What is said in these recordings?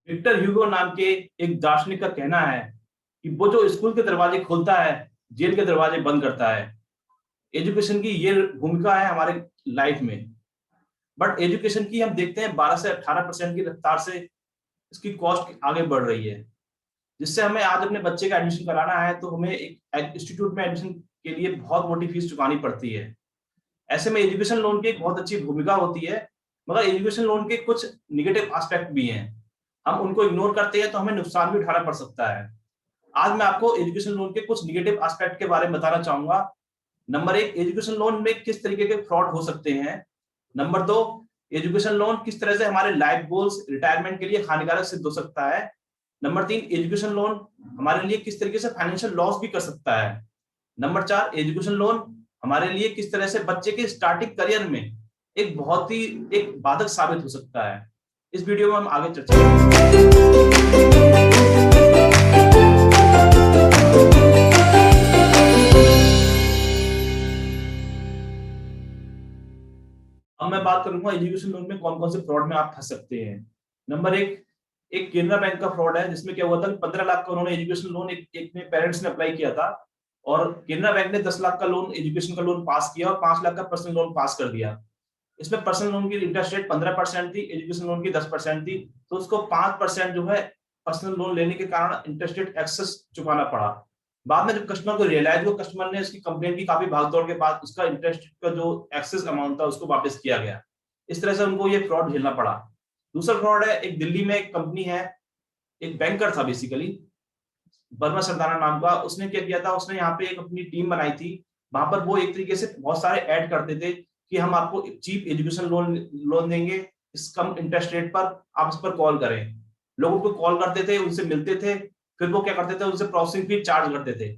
Victor Hugo नाम के एक दार्शनिक का कहना है कि वो जो स्कूल के दरवाजे खोलता है, जेल के दरवाजे बंद करता है। एजुकेशन की ये भूमिका है हमारे लाइफ में। बट एजुकेशन की हम देखते हैं 12 से 18% की रफ्तार से इसकी कॉस्ट आगे बढ़ रही है, जिससे हमें आज अपने बच्चे का एडमिशन कराना है तो हमें एक इंस्टीट्यूट में एडमिशन के लिए बहुत मोटी फीस चुकानी पड़ती है। ऐसे में एजुकेशन लोन की एक बहुत अच्छी भूमिका होती है, मगर एजुकेशन लोन के कुछ निगेटिव एस्पेक्ट भी हैं। हम उनको इग्नोर करते हैं तो हमें नुकसान भी उठाना पड़ सकता है। आज मैं आपको एजुकेशन लोन के कुछ निगेटिव एस्पेक्ट के बारे में बताना चाहूंगा। नंबर 1, एजुकेशन लोन में किस तरीके के फ्रॉड हो सकते हैं। नंबर 2, एजुकेशन लोन किस तरह से हमारे लाइफ गोल्स, रिटायरमेंट के लिए हानिकारक सिद्ध हो सकता है। नंबर 3, एजुकेशन लोन हमारे लिए किस तरीके से फाइनेंशियल लॉस भी कर सकता है। नंबर 4, एजुकेशन लोन हमारे लिए किस तरह से बच्चे के स्टार्टिंग करियर में एक बहुत ही एक बाधक साबित हो सकता है। इस वीडियो में हम आगे चर्चा करेंगे। अब मैं बात करूंगा एजुकेशन लोन में कौन कौन से फ्रॉड में आप फंस सकते हैं। नंबर 1, एक केनरा बैंक का फ्रॉड है, जिसमें क्या हुआ था, 15 लाख का उन्होंने एजुकेशन लोन एक ने पेरेंट्स ने अप्लाई किया था, और केनरा बैंक ने 10 लाख का लोन, एजुकेशन का लोन पास किया और 5 लाख का पर्सनल लोन पास कर दिया। इसमें पर्सनल लोन की इंटरेस्ट रेट 15% थी, एजुकेशन लोन की 10% थी, तो उसको 5% जो है पर्सनल लोन लेने के कारण इंटरेस्ट रेट एक्सेस चुकाना पड़ा। बाद में जब कस्टमर को रियलाइज हुआ, कस्टमर ने उसकी कंप्लेन की, काफी भागदौड़ के बाद उसका इंटरेस्ट का जो एक्सेस अमाउंट था उसको वापस किया गया। इस तरह से उनको ये फ्रॉड झेलना पड़ा। दूसरा फ्रॉड है, एक दिल्ली में एक कंपनी है, एक बैंकर था बेसिकली, बर्मा सरदाना नाम का। उसने क्या किया था, उसने यहाँ पे एक अपनी टीम बनाई थी। वहां पर वो एक तरीके से बहुत सारे ऐड करते थे कि हम आपको चीप एजुकेशन लोन लोन देंगे इस कम इंटरेस्ट रेट पर, आप इस पर कॉल करें। लोगों को कॉल करते थे, उनसे मिलते थे, फिर वो क्या करते थे, उनसे प्रोसेसिंग फी चार्ज करते थे।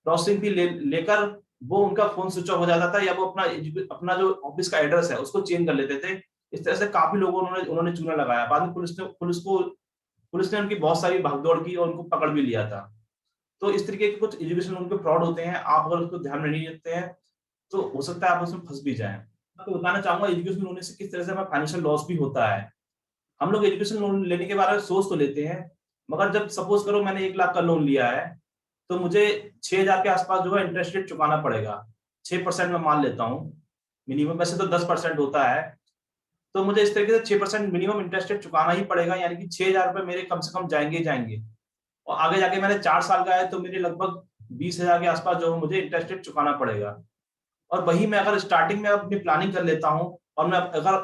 प्रोसेसिंग फी लेकर वो उनका फोन स्विच ऑफ हो जाता था, या वो अपना जो ऑफिस का एड्रेस है उसको चेंज कर लेते थे। इस तरह से काफी लोगों उन्होंने उन्होंने चूना लगाया। बाद में पुलिस ने उनकी बहुत सारी भागदौड़ की और उनको पकड़ भी लिया था। तो इस तरीके के कुछ एजुकेशन लोन पे फ्रॉड होते हैं। आप अगर उसको ध्यान में नहीं रखते हैं तो हो सकता है आप उसमें फंस भी जाएं। आपको बताना चाहूंगा एजुकेशन लोन से किस तरह से हमें फाइनेंशियल लॉस भी होता है। हम लोग एजुकेशन लोन लेने के बारे में सोच तो लेते हैं, मगर जब सपोज करो मैंने 1 लाख का लोन लिया है, तो मुझे 6,000 के आसपास जो है इंटरेस्ट रेट चुकाना पड़ेगा। 6% में मान लेता हूँ मिनिमम, वैसे तो 10% होता है। तो मुझे इस तरीके से 6% मिनिमम इंटरेस्ट रेट चुकाना ही पड़ेगा, यानी कि 6,000 रुपए मेरे कम से कम जाएंगे ही जाएंगे। और आगे जाके मैंने 4 साल का है तो मेरे लगभग 20,000 के आसपास जो है मुझे इंटरेस्ट रेट चुकाना पड़ेगा। और वही मैं अगर स्टार्टिंग में अपनी प्लानिंग कर लेता हूँ और मैं अगर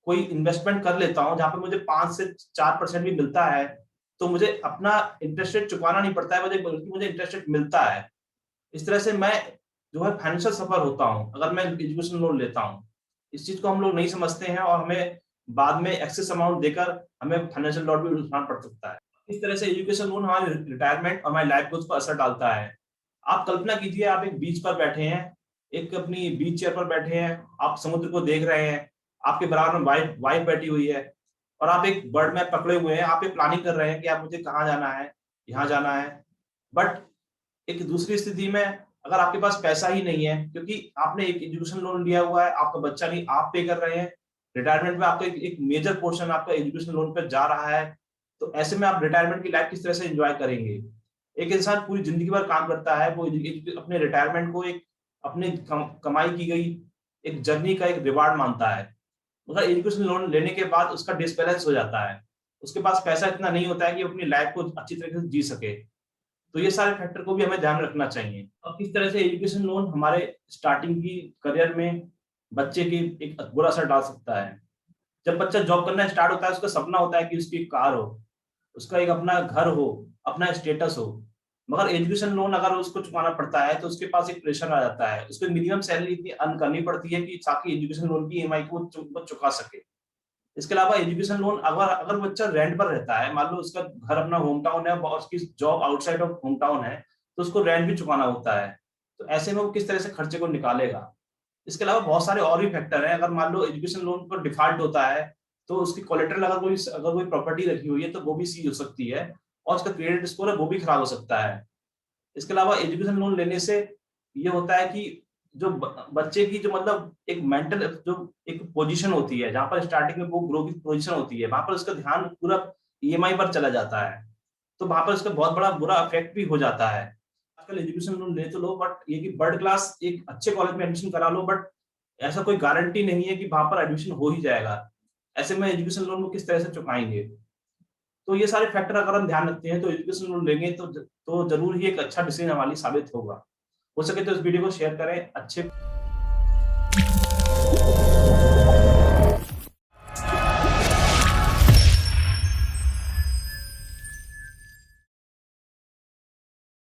कोई इन्वेस्टमेंट कर लेता हूँ जहां पे मुझे 5 से 4% भी मिलता है, तो मुझे अपना इंटरेस्ट रेट चुकाना नहीं पड़ता है, बल्कि मुझे इंटरेस्ट रेट मिलता है। इस तरह से मैं जो है फाइनेंशियल सफर होता हूँ अगर मैं एजुकेशन लोन लेता हूँ। इस चीज को हम लोग नहीं समझते हैं और हमें बाद में एक्सेस अमाउंट देकर हमें फाइनेंशियल लॉस भी उठाना पड़ सकता है। इस तरह से एजुकेशन लोन हमारे रिटायरमेंट और हमारी लाइफ गोल्स पर असर डालता है। आप कल्पना कीजिए, आप एक बीच पर बैठे हैं, एक अपनी बीच चेयर पर बैठे हैं, आप समुद्र को देख रहे हैं, आपके बराबर में वाइफ वाइफ बैठी हुई है, और आप एक बर्ड मैप पकड़े हुए हैं, आप ये प्लानिंग कर रहे हैं कि आप मुझे कहाँ जाना है, यहाँ जाना है। बट एक दूसरी स्थिति में अगर आपके पास पैसा ही नहीं है, क्योंकि आपने एक एजुकेशन लोन लिया हुआ है, आपका बच्चा नहीं, आप पे कर रहे हैं, रिटायरमेंट में आपका एक मेजर पोर्शन आपका एजुकेशन लोन पर जा रहा है, तो ऐसे में आप रिटायरमेंट की लाइफ किस तरह से एंजॉय करेंगे। एक इंसान पूरी जिंदगी भर काम करता है, वो अपने रिटायरमेंट को एक अपने कमाई की गई एक जर्नी का एक रिवार्ड मानता है, मगर एजुकेशन लोन लेने के बाद उसका डिसबैलेंस हो जाता है। उसके पास पैसा इतना नहीं होता है कि अपनी लाइफ को अच्छी तरीके से जी सके। तो ये सारे फैक्टर को भी हमें ध्यान रखना चाहिए। अब किस तरह से एजुकेशन लोन हमारे स्टार्टिंग की करियर में बच्चे की एक बुरा असर डाल सकता है। जब बच्चा जॉब करना स्टार्ट होता है, उसका सपना होता है कि उसकी एक कार हो, उसका एक अपना घर हो, अपना स्टेटस हो। मगर एजुकेशन लोन अगर उसको चुकाना पड़ता है तो उसके पास एक प्रेशर आ जाता है, उसको मिनिमम सैलरी इतनी अर्न करनी पड़ती है कि ताकि एजुकेशन लोन की ईएमआई को वो चुका सके। इसके अलावा एजुकेशन लोन अगर अगर बच्चा रेंट पर रहता है, मान लो उसका घर अपना होम टाउन है और उसकी job outside of home town है, तो उसको रेंट भी चुकाना होता है। तो ऐसे में वो किस तरह से खर्चे को निकालेगा। इसके अलावा बहुत सारे और भी फैक्टर हैं। अगर मान लो एजुकेशन लोन पर डिफॉल्ट होता है, तो उसकी कोलेटरल अगर कोई प्रॉपर्टी रखी हुई है तो वो भी सीज हो सकती है, और उसका क्रेडिट स्कोर है वो भी खराब हो सकता है। इसके अलावा एजुकेशन लोन लेने से ये होता है कि जो बच्चे की जो मतलब एक मेंटल जो एक पोजीशन होती है, जहां पर स्टार्टिंग में वो ग्रो की पोजीशन होती है, वहां पर उसका ध्यान पूरा ईएमआई पर चला जाता है, तो वहां पर उसका बहुत बड़ा बुरा इफेक्ट भी हो जाता है। आजकल एजुकेशन लोन ले तो लो, बट ये कि वर्ल्ड क्लास एक अच्छे कॉलेज में एडमिशन करा लो, बट ऐसा कोई गारंटी नहीं है कि वहां पर एडमिशन हो ही जाएगा। ऐसे में एजुकेशन लोन को किस तरह से चुकाएंगे? तो ये सारे फैक्टर अगर हम ध्यान रखते हैं तो एजुकेशन लोन लेंगे तो जरूर ही एक अच्छा डिसीजन हमारे लिए साबित होगा। हो सके तो इस वीडियो को शेयर करें, अच्छे